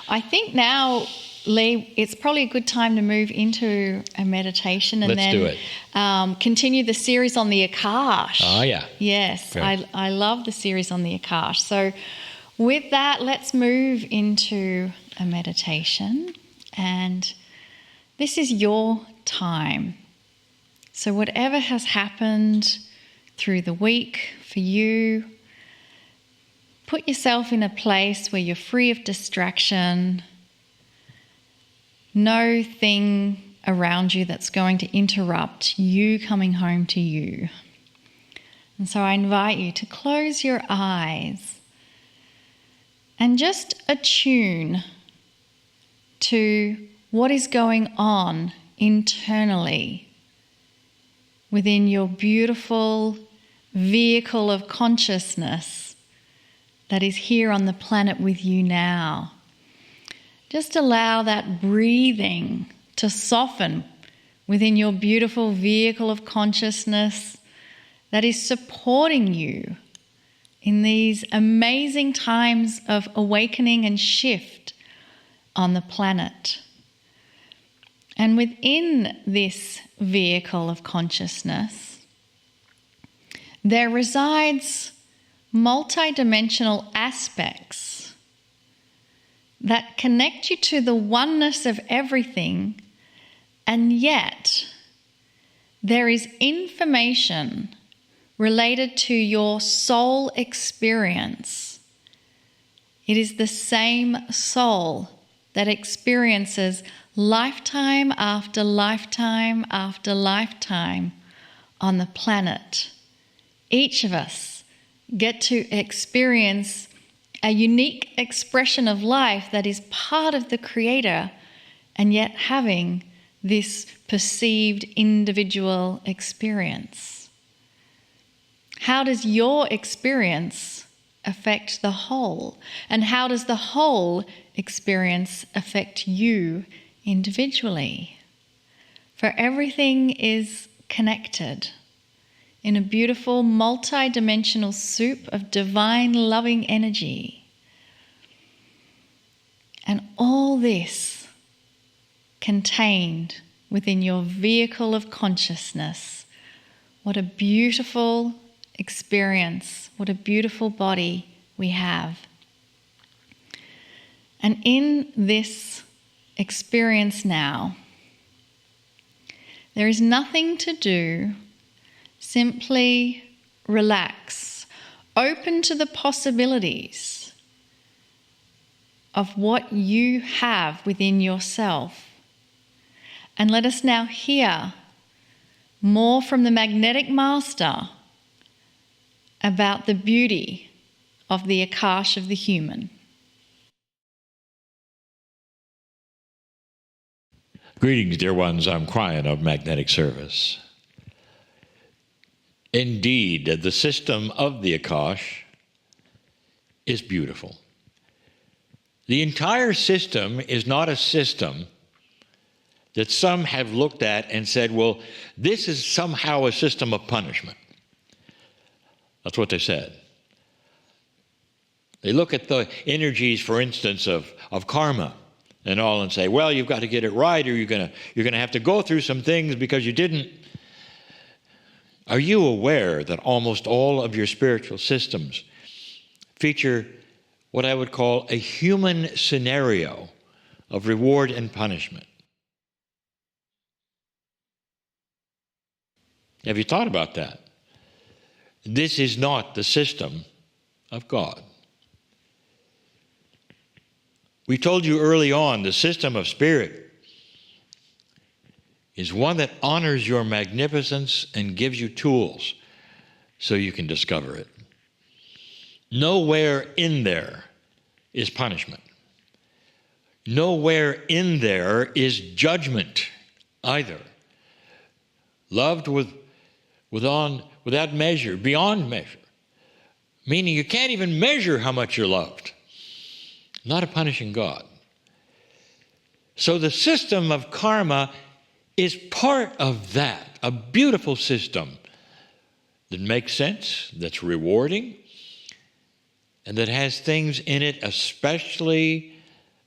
I think now, Lee, it's probably a good time to move into a meditation and Let's do it. Continue the series on the Akash. Oh, yeah. Yes, Great. I love the series on the Akash. So with that, let's move into a meditation. And this is your time. So whatever has happened through the week for you, put yourself in a place where you're free of distraction. No thing around you that's going to interrupt you coming home to you. And so I invite you to close your eyes and just attune to what is going on internally within your beautiful vehicle of consciousness that is here on the planet with you now. Just allow that breathing to soften within your beautiful vehicle of consciousness that is supporting you in these amazing times of awakening and shift on the planet. And within this vehicle of consciousness, there resides multidimensional aspects that connect you to the oneness of everything, and yet there is information related to your soul experience. It is the same soul that experiences lifetime after lifetime after lifetime on the planet. Each of us get to experience a unique expression of life that is part of the Creator, and yet having this perceived individual experience. How does your experience affect the whole? And how does the whole experience affect you individually? For everything is connected in a beautiful multi-dimensional soup of divine loving energy. And all this contained within your vehicle of consciousness. What a beautiful experience, what a beautiful body we have. And in this experience now, there is nothing to do. Simply relax, open to the possibilities of what you have within yourself. And let us now hear more from the magnetic master about the beauty of the Akash of the human. Greetings, dear ones. I'm Kryon of Magnetic Service. Indeed, the system of the Akash is beautiful. The entire system is not a system that some have looked at and said, well, this is somehow a system of punishment. That's what they said. They look at the energies, for instance, of karma and all and say, well, you've got to get it right, or you're going to have to go through some things because you didn't. Are you aware that almost all of your spiritual systems feature what I would call a human scenario of reward and punishment? Have you thought about that? This is not the system of God. We told you early on, the system of spirit is one that honors your magnificence and gives you tools so you can discover it. Nowhere in there is punishment. Nowhere in there is judgment either. Loved without measure, beyond measure. Meaning you can't even measure how much you're loved. Not a punishing God. So the system of karma is part of that, a beautiful system that makes sense, that's rewarding, and that has things in it, especially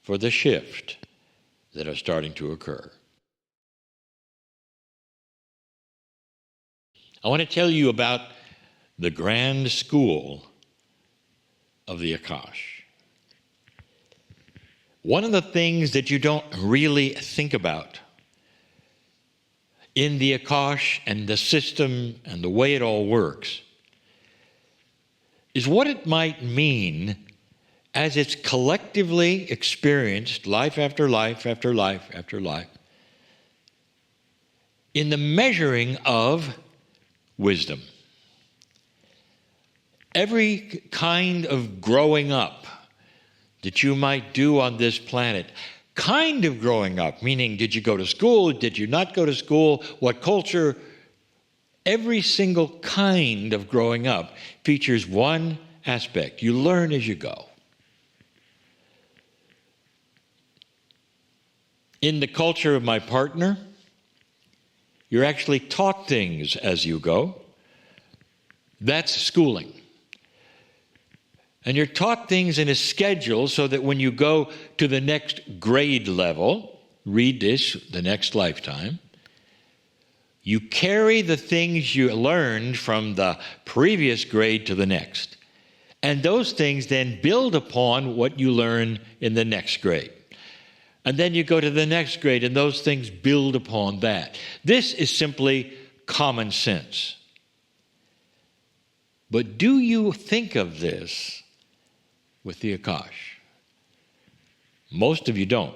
for the shift that are starting to occur. I want to tell you about the grand school of the Akash. One of the things that you don't really think about in the Akash and the system and the way it all works is what it might mean as it's collectively experienced life after life after life after life in the measuring of wisdom. Every kind of growing up that you might do on this planet, kind of growing up, meaning did you go to school, did you not go to school, what culture, every single kind of growing up features one aspect. You learn as you go. In the culture of my partner, you're actually taught things as you go. That's schooling. And you're taught things in a schedule so that when you go to the next grade level, read this, the next lifetime, you carry the things you learned from the previous grade to the next. And those things then build upon what you learn in the next grade. And then you go to the next grade, and those things build upon that. This is simply common sense. But do you think of this with the Akash? Most of you don't.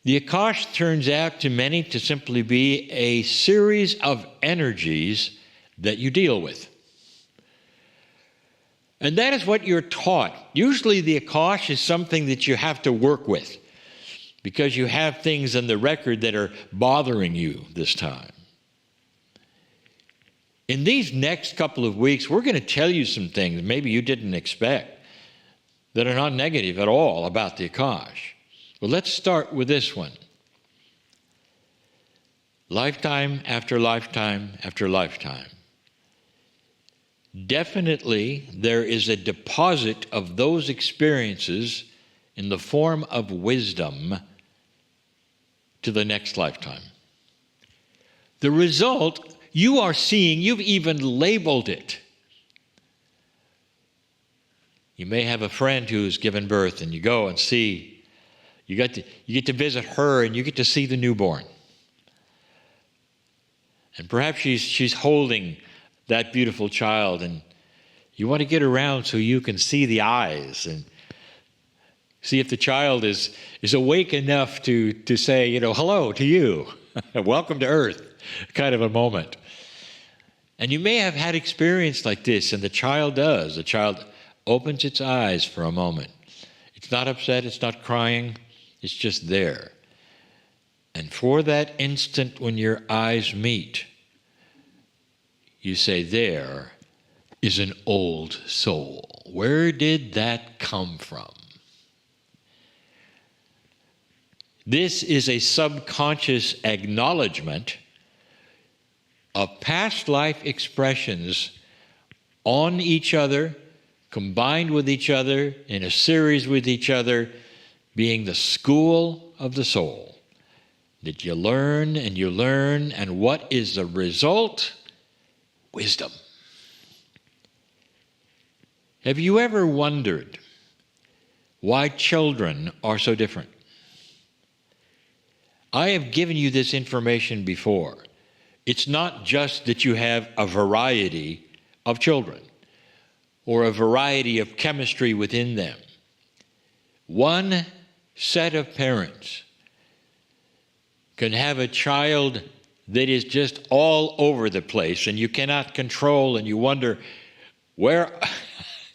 The Akash turns out to many to simply be a series of energies that you deal with. And that is what you're taught. Usually the Akash is something that you have to work with because you have things in the record that are bothering you this time. In these next couple of weeks, we're going to tell you some things maybe you didn't expect that are not negative at all about the Akash. Well, let's start with this one. Lifetime after lifetime after lifetime. Definitely, there is a deposit of those experiences in the form of wisdom to the next lifetime. The result you are seeing, you've even labeled it. You may have a friend who's given birth, and you go and see, you get to visit her, and you get to see the newborn. And perhaps she's holding that beautiful child, and you want to get around so you can see the eyes and see if the child is awake enough to say, hello to you, welcome to Earth, kind of a moment. And you may have had experience like this, and the child does. The child opens its eyes for a moment. It's not upset, it's not crying, it's just there. And for that instant when your eyes meet, you say, there is an old soul. Where did that come from? This is a subconscious acknowledgement of past life expressions on each other, combined with each other, in a series with each other, being the school of the soul. That you learn, and what is the result? Wisdom. Have you ever wondered why children are so different? I have given you this information before. It's not just that you have a variety of children or a variety of chemistry within them. One set of parents can have a child that is just all over the place and you cannot control, and you wonder, where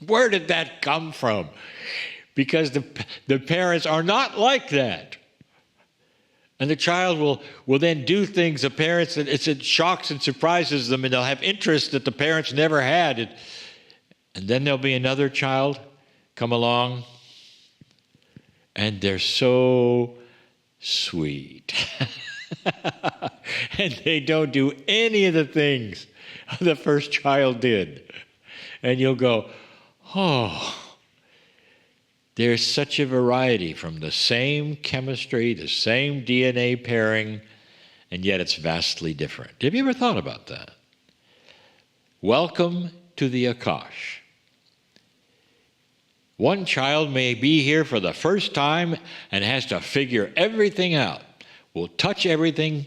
did that come from? Because the parents are not like that. And the child will then do things, the parents, it shocks and surprises them, and they'll have interests that the parents never had. And then there'll be another child come along, and they're so sweet. And they don't do any of the things the first child did. And you'll go, oh, There's such a variety from the same chemistry, the same DNA pairing, and yet it's vastly different. Have you ever thought about that? Welcome to the Akash. One child may be here for the first time and has to figure everything out. We'll touch everything.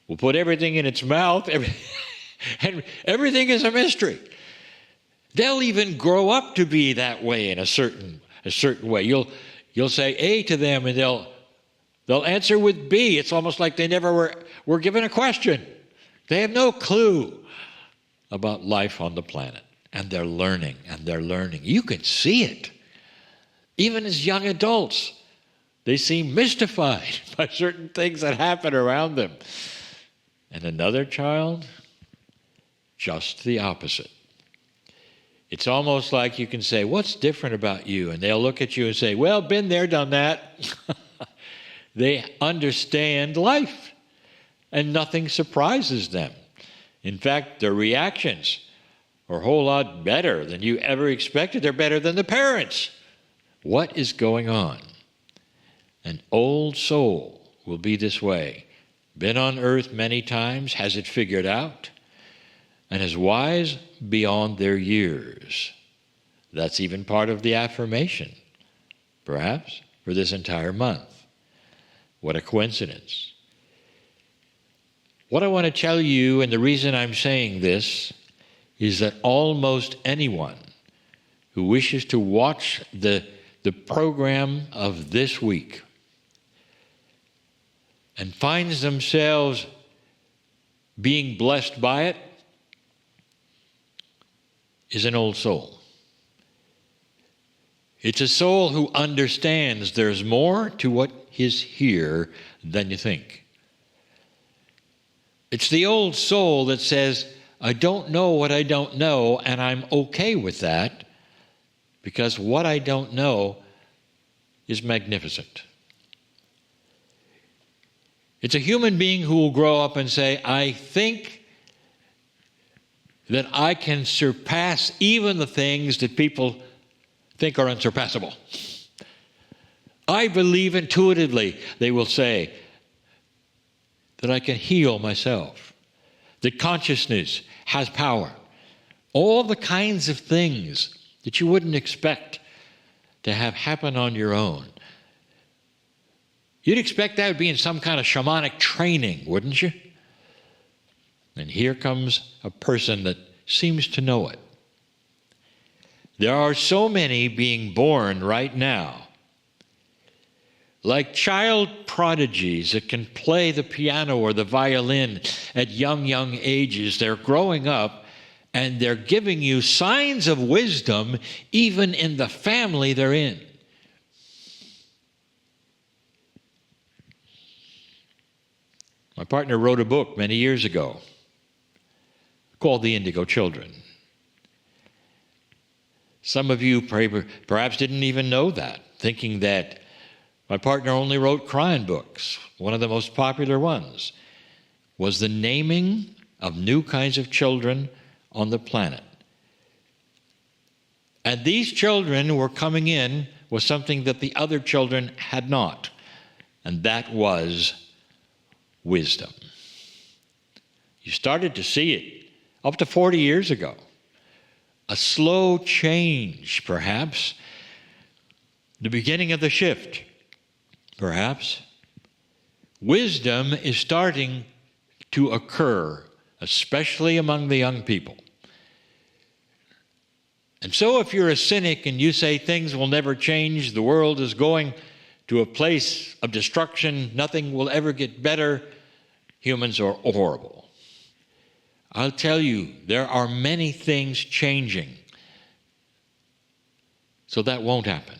We'll put everything in its mouth. And everything is a mystery. They'll even grow up to be that way in a certain way. You'll say A to them, and they'll answer with B. It's almost like they never were given a question. They have no clue about life on the planet. And they're learning, and they're learning. You can see it. Even as young adults, they seem mystified by certain things that happen around them. And another child, just the opposite. It's almost like you can say, what's different about you? And they'll look at you and say, well, been there, done that. They understand life, and nothing surprises them. In fact, their reactions are a whole lot better than you ever expected. They're better than the parents. What is going on? An old soul will be this way. Been on earth many times, has it figured out, and is wise beyond their years. That's even part of the affirmation, perhaps, for this entire month. What a coincidence. What I want to tell you, and the reason I'm saying this, is that almost anyone who wishes to watch the program of this week and finds themselves being blessed by it is an old soul. It's a soul who understands there's more to what is here than you think. It's the old soul that says, I don't know what I don't know, and I'm okay with that, because what I don't know is magnificent. It's a human being who will grow up and say, I think that I can surpass even the things that people think are unsurpassable. I believe intuitively, they will say, that I can heal myself, that consciousness has power. All the kinds of things that you wouldn't expect to have happen on your own. You'd expect that would be in some kind of shamanic training, wouldn't you? And here comes a person that seems to know it. There are so many being born right now, like child prodigies that can play the piano or the violin at young ages. They're growing up, and they're giving you signs of wisdom even in the family they're in. My partner wrote a book many years ago called The Indigo Children. Some of you perhaps didn't even know that, thinking that my partner only wrote Kryon books. One of the most popular ones was the naming of new kinds of children on the planet. And these children were coming in with something that the other children had not, and that was wisdom. You started to see it up to 40 years ago. A slow change, perhaps. The beginning of the shift, perhaps. Wisdom is starting to occur, especially among the young people. And so if you're a cynic and you say things will never change, the world is going to a place of destruction, nothing will ever get better, humans are horrible. I'll tell you, there are many things changing. So that won't happen.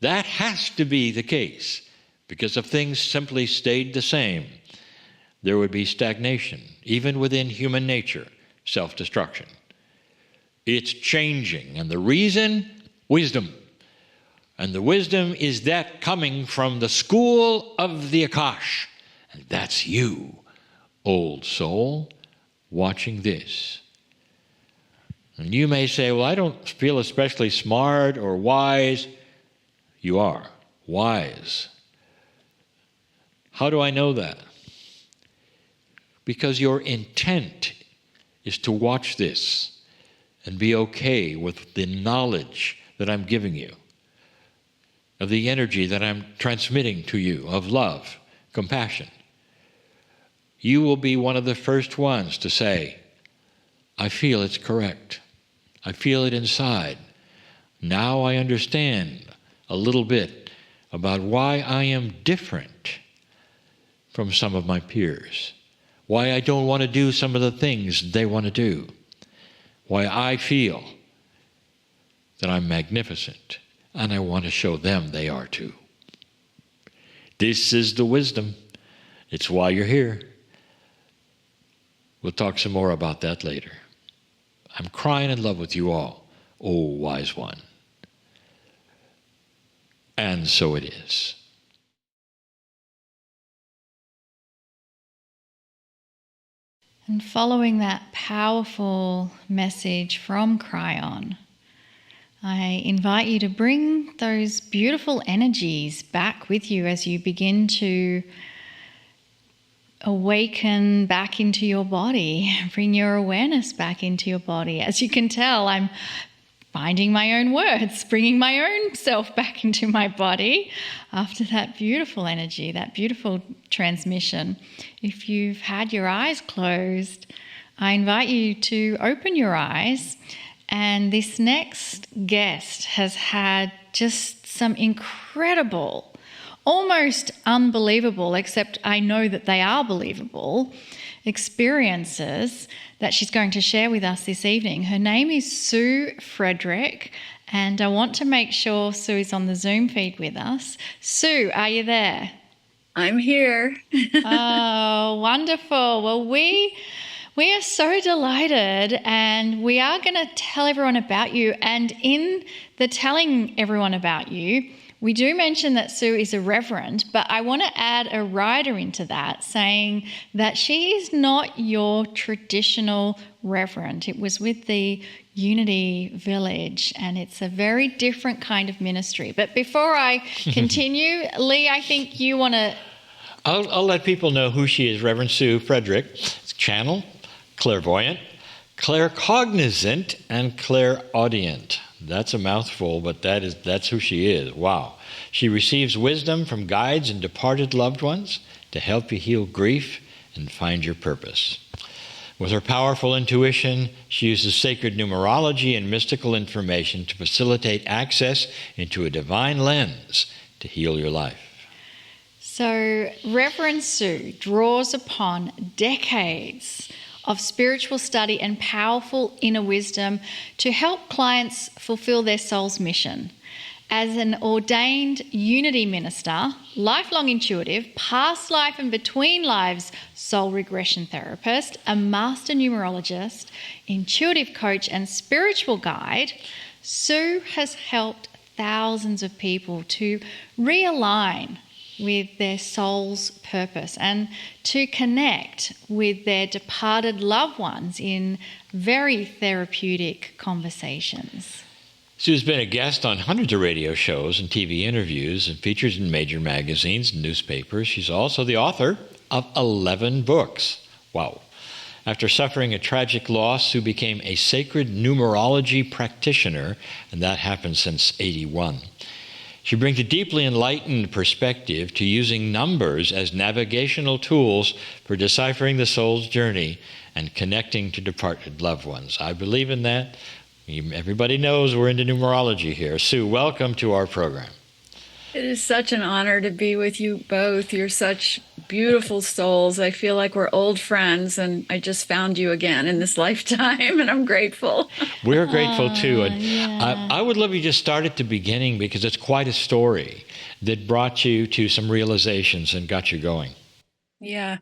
That has to be the case, because if things simply stayed the same, there would be stagnation, even within human nature, self-destruction. It's changing, and the reason, wisdom. And the wisdom is that coming from the school of the Akash. And that's you, old soul, watching this. And you may say, well, I don't feel especially smart or wise. You are wise. How do I know that? Because your intent is to watch this and be okay with the knowledge that I'm giving you, of the energy that I'm transmitting to you, of love, compassion. You will be one of the first ones to say, I feel it's correct. I feel it inside. Now I understand a little bit about why I am different from some of my peers, why I don't want to do some of the things they want to do, why I feel that I'm magnificent, and I want to show them they are too. This is the wisdom. It's why you're here. We'll talk some more about that later. I'm crying in love with you all, oh wise one. And so it is. And following that powerful message from Kryon, I invite you to bring those beautiful energies back with you as you begin to awaken back into your body. Bring your awareness back into your body. As you can tell, I'm finding my own words, bringing my own self back into my body after that beautiful energy, that beautiful transmission. If you've had your eyes closed, I invite you to open your eyes. And this next guest has had just some incredible, almost unbelievable, except I know that they are believable, experiences that she's going to share with us this evening. Her name is Sue Frederick, and I want to make sure Sue is on the Zoom feed with us. Sue, are you there? I'm here. Oh, wonderful. Well, we are so delighted, and we are going to tell everyone about you. And in the telling everyone about you, we do mention that Sue is a reverend, but I want to add a rider into that, saying that she is not your traditional reverend. It was with the Unity Village, and it's a very different kind of ministry. But before I continue, Lee, I think you want to... I'll let people know who she is. Reverend Sue Frederick, channel, clairvoyant, claircognizant, and clairaudient. That's a mouthful, but that's who she is. Wow. She receives wisdom from guides and departed loved ones to help you heal grief and find your purpose. With her powerful intuition, she uses sacred numerology and mystical information to facilitate access into a divine lens to heal your life. So, Reverend Sue draws upon decades of spiritual study and powerful inner wisdom to help clients fulfill their soul's mission. As an ordained Unity minister, lifelong intuitive, past life and between lives soul regression therapist, a master numerologist, intuitive coach and spiritual guide, Sue has helped thousands of people to realign with their soul's purpose and to connect with their departed loved ones in very therapeutic conversations. Sue's been a guest on hundreds of radio shows and TV interviews and features in major magazines and newspapers. She's also the author of 11 books. Wow. After suffering a tragic loss, Sue became a sacred numerology practitioner, and that happened since '81. She brings a deeply enlightened perspective to using numbers as navigational tools for deciphering the soul's journey and connecting to departed loved ones. I believe in that. Everybody knows we're into numerology here. Sue, welcome to our program. It is such an honor to be with you both. You're such beautiful souls. I feel like we're old friends, and I just found you again in this lifetime, and I'm grateful. We're grateful too. And yeah. I would love you to start at the beginning, because it's quite a story that brought you to some realizations and got you going. Yeah.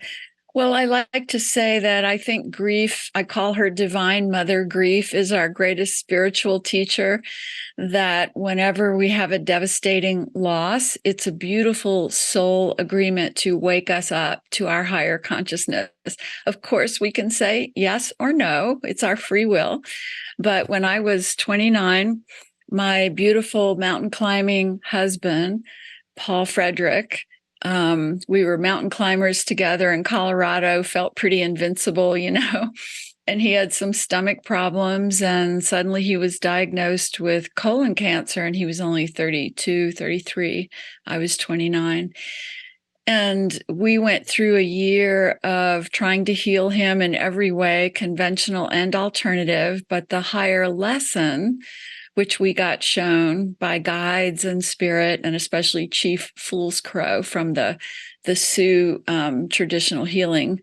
Well, I like to say that I think grief, I call her Divine Mother. Grief is our greatest spiritual teacher, that whenever we have a devastating loss, it's a beautiful soul agreement to wake us up to our higher consciousness. Of course, we can say yes or no, it's our free will. But when I was 29, my beautiful mountain climbing husband, Paul Frederick, we were mountain climbers together in Colorado, felt pretty invincible, and he had some stomach problems, and suddenly he was diagnosed with colon cancer, and he was only 32, 33. I was 29. And we went through a year of trying to heal him in every way, conventional and alternative. But the higher lesson, which we got shown by guides and spirit, and especially Chief Fool's Crow from the Sioux traditional healing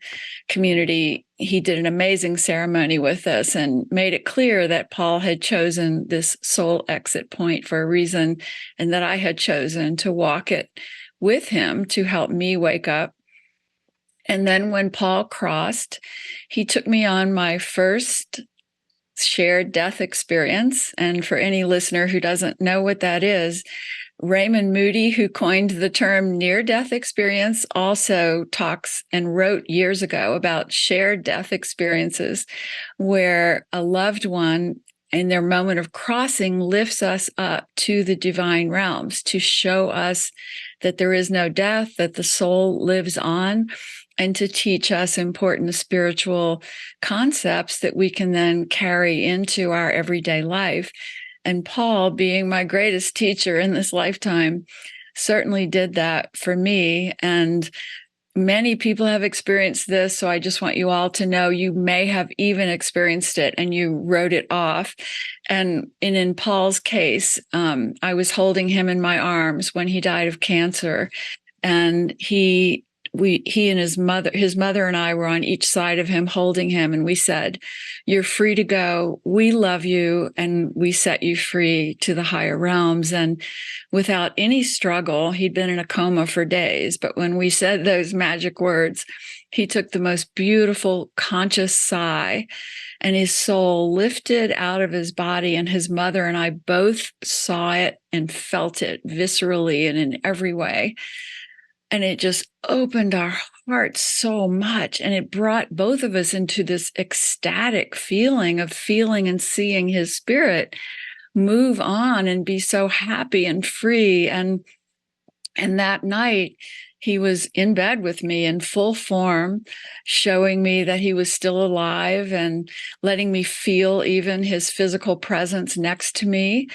community, he did an amazing ceremony with us and made it clear that Paul had chosen this soul exit point for a reason, and that I had chosen to walk it with him to help me wake up. And then when Paul crossed, he took me on my first shared death experience. And for any listener who doesn't know what that is, Raymond Moody, who coined the term near-death experience, also talks and wrote years ago about shared death experiences where a loved one in their moment of crossing lifts us up to the divine realms to show us that there is no death, that the soul lives on, and to teach us important spiritual concepts that we can then carry into our everyday life. And Paul, being my greatest teacher in this lifetime, certainly did that for me. And many people have experienced this. So I just want you all to know you may have even experienced it and you wrote it off. And in Paul's case, I was holding him in my arms when he died of cancer. And he and his mother and I were on each side of him, holding him. And we said, "You're free to go. We love you. And we set you free to the higher realms." And without any struggle, he'd been in a coma for days. But when we said those magic words, he took the most beautiful conscious sigh, and his soul lifted out of his body. And his mother and I both saw it and felt it viscerally and in every way. And it just opened our hearts so much. And it brought both of us into this ecstatic feeling of feeling and seeing his spirit move on and be so happy and free. And that night, he was in bed with me in full form, showing me that he was still alive and letting me feel even his physical presence next to me.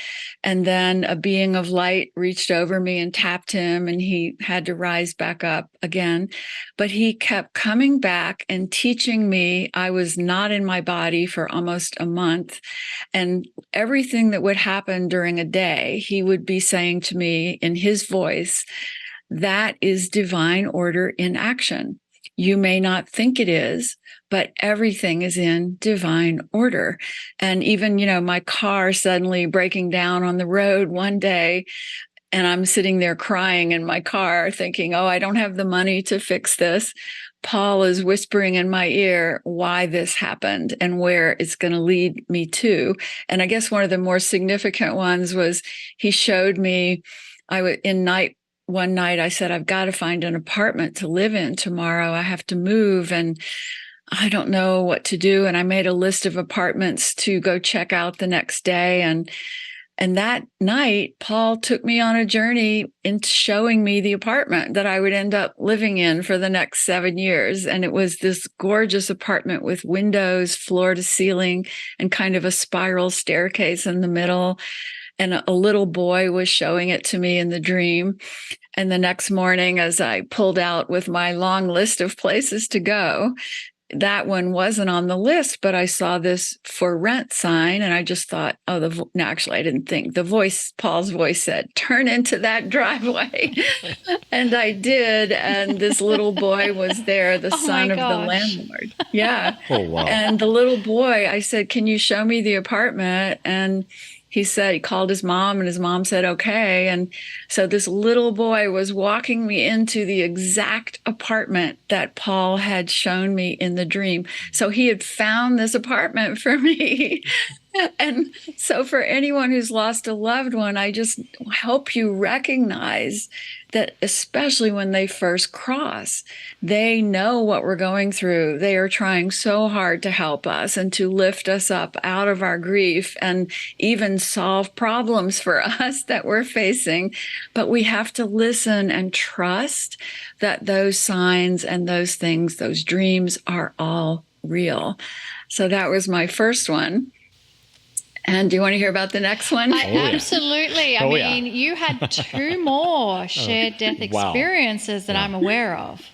And then a being of light reached over me and tapped him, and he had to rise back up again. But he kept coming back and teaching me. I was not in my body for almost a month. And everything that would happen during a day, he would be saying to me in his voice, "That is divine order in action. You may not think it is, but everything is in divine order." And even, my car suddenly breaking down on the road one day, and I'm sitting there crying in my car thinking, "Oh, I don't have the money to fix this." Paul is whispering in my ear why this happened and where it's going to lead me to. And I guess one of the more significant ones was he showed me, one night I said, "I've got to find an apartment to live in tomorrow. I have to move and I don't know what to do." And I made a list of apartments to go check out the next day. And that night, Paul took me on a journey into showing me the apartment that I would end up living in for the next 7 years. And it was this gorgeous apartment with windows, floor to ceiling, and kind of a spiral staircase in the middle. And a little boy was showing it to me in the dream. And the next morning, as I pulled out with my long list of places to go, that one wasn't on the list, but I saw this for rent sign. And I just thought, actually, I didn't think. Paul's voice said, "Turn into that driveway." And I did. And this little boy was there, the son of the landlord. Yeah. Oh, wow. And the little boy, I said, "Can you show me the apartment?" And He said he called his mom and his mom said, okay. And so this little boy was walking me into the exact apartment that Paul had shown me in the dream. So he had found this apartment for me. And so for anyone who's lost a loved one, I just help you recognize that, especially when they first cross, they know what we're going through. They are trying so hard to help us and to lift us up out of our grief and even solve problems for us that we're facing. But we have to listen and trust that those signs and those things, those dreams, are all real. So that was my first one. And do you want to hear about the next one? Absolutely. I mean, you had 2 more shared death experiences that I'm aware of.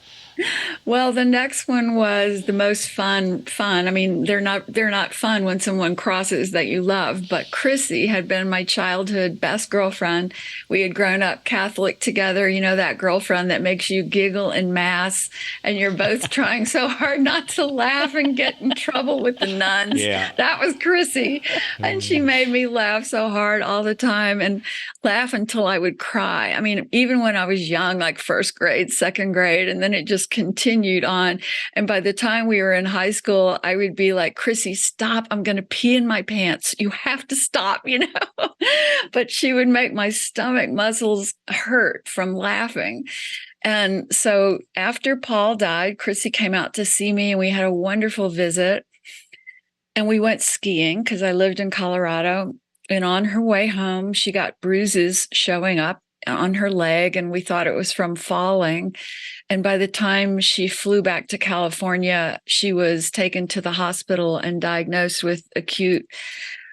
Well, the next one was the most fun. I mean, they're not fun when someone crosses that you love, but Chrissy had been my childhood best girlfriend. We had grown up Catholic together, you know, that girlfriend that makes you giggle in mass and you're both trying so hard not to laugh and get in trouble with the nuns. Yeah. That was Chrissy. And she made me laugh so hard all the time and laugh until I would cry. I mean, even when I was young, like first grade, second grade, and then it just continued on. And by the time we were in high school, I would be like, Chrissy, stop. I'm going to pee in my pants. You have to stop, you know. But she would make my stomach muscles hurt from laughing. And so after Paul died, Chrissy came out to see me and we had a wonderful visit. And we went skiing because I lived in Colorado. And on her way home, she got bruises showing up on her leg, and we thought it was from falling. And by the time she flew back to California, she was taken to the hospital and diagnosed with acute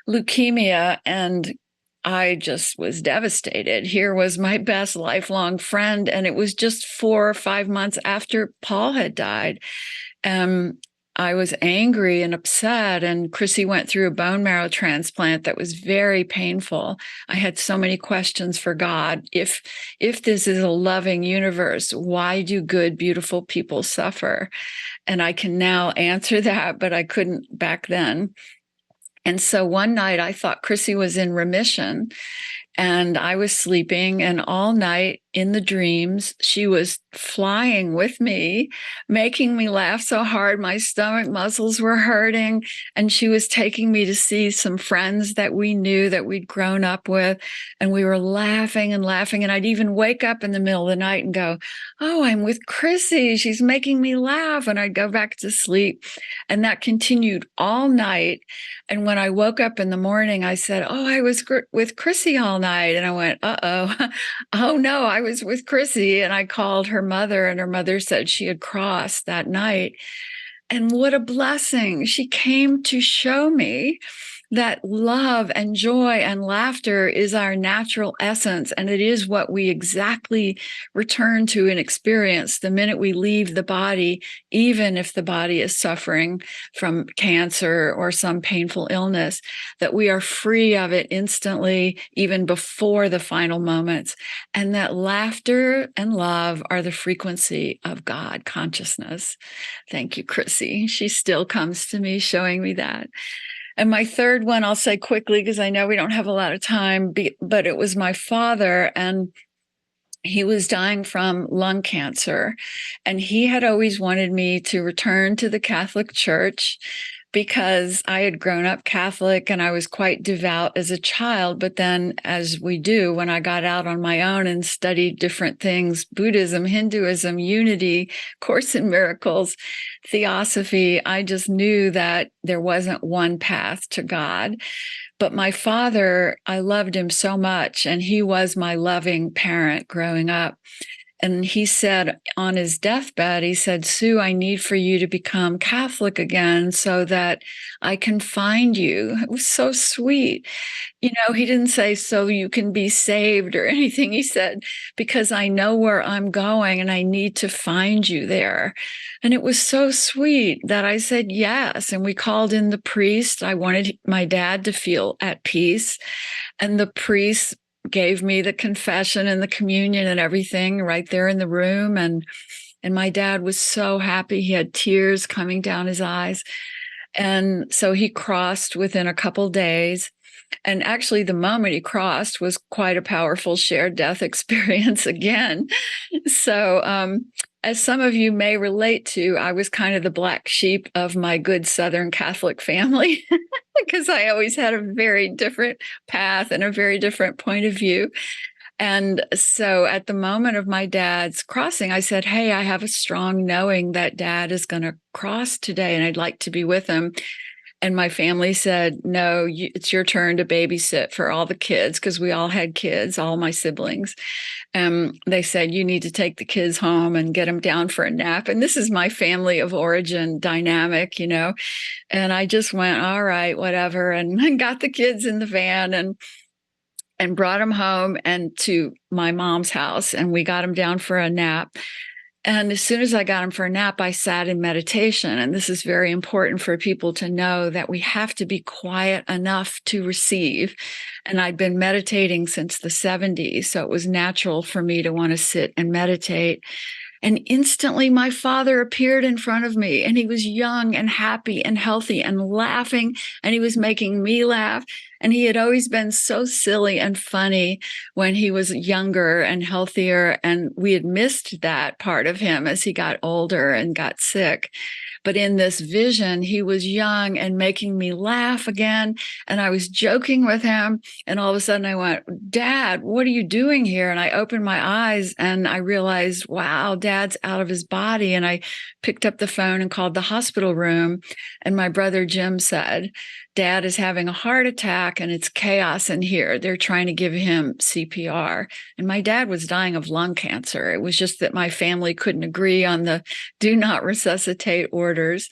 leukemia. And I just was devastated. Here was my best lifelong friend, and it was just 4 or 5 months after Paul had died. I was angry and upset, and Chrissy went through a bone marrow transplant that was very painful. I had so many questions for God. If this is a loving universe, why do good, beautiful people suffer? And I can now answer that, but I couldn't back then. And so one night I thought Chrissy was in remission, and I was sleeping, and all night in the dreams, she was flying with me, making me laugh so hard my stomach muscles were hurting. And she was taking me to see some friends that we knew, that we'd grown up with. And we were laughing and laughing. And I'd even wake up in the middle of the night and go, oh, I'm with Chrissy. She's making me laugh. And I'd go back to sleep. And that continued all night. And when I woke up in the morning, I said, oh, I was with Chrissy all night. And I went, uh-oh. Oh, no, I was with Chrissy. And I called her mother, and her mother said she had crossed that night. And what a blessing. She came to show me that love and joy and laughter is our natural essence. And it is what we exactly return to and experience the minute we leave the body, even if the body is suffering from cancer or some painful illness, that we are free of it instantly, even before the final moments. And that laughter and love are the frequency of God consciousness. Thank you, Chrissy. She still comes to me showing me that. And my third one, I'll say quickly, because I know we don't have a lot of time, but it was my father, and he was dying from lung cancer. And he had always wanted me to return to the Catholic Church because I had grown up Catholic and I was quite devout as a child. But then, as we do, when I got out on my own and studied different things, Buddhism, Hinduism, unity, Course in Miracles, Theosophy, I just knew that there wasn't one path to God. But my father, I loved him so much, and he was my loving parent growing up. And he said on his deathbed, he said, Sue, I need for you to become Catholic again so that I can find you. It was so sweet. You know, he didn't say, so you can be saved or anything. He said, because I know where I'm going and I need to find you there. And it was so sweet that I said yes. And we called in the priest. I wanted my dad to feel at peace. And the priest gave me the confession and the communion and everything right there in the room. And my dad was so happy. He had tears coming down his eyes. And so he crossed within a couple days. And actually, the moment he crossed was quite a powerful shared death experience again. So, as some of you may relate to, I was kind of the black sheep of my good Southern Catholic family because I always had a very different path and a very different point of view. And so at the moment of my dad's crossing, I said, "Hey, I have a strong knowing that dad is going to cross today and I'd like to be with him." And my family said, "No, it's your turn to babysit for all the kids," because we all had kids, all my siblings. They said, "You need to take the kids home and get them down for a nap." And this is my family of origin dynamic, you know. And I just went, "All right, whatever," and got the kids in the van and brought them home and to my mom's house. And we got them down for a nap. And as soon as I got him for a nap, I sat in meditation. And this is very important for people to know that we have to be quiet enough to receive. And I'd been meditating since the 70s. So it was natural for me to want to sit and meditate. And instantly my father appeared in front of me, and he was young and happy and healthy and laughing, and he was making me laugh. And he had always been so silly and funny when he was younger and healthier. And we had missed that part of him as he got older and got sick. But in this vision, he was young and making me laugh again. And I was joking with him. And all of a sudden I went, "Dad, what are you doing here?" And I opened my eyes and I realized, wow, Dad's out of his body. And I picked up the phone and called the hospital room. And my brother Jim said, "Dad is having a heart attack and it's chaos in here. They're trying to give him CPR." And my dad was dying of lung cancer. It was just that my family couldn't agree on the do not resuscitate orders.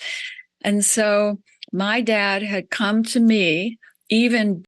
And so my dad had come to me even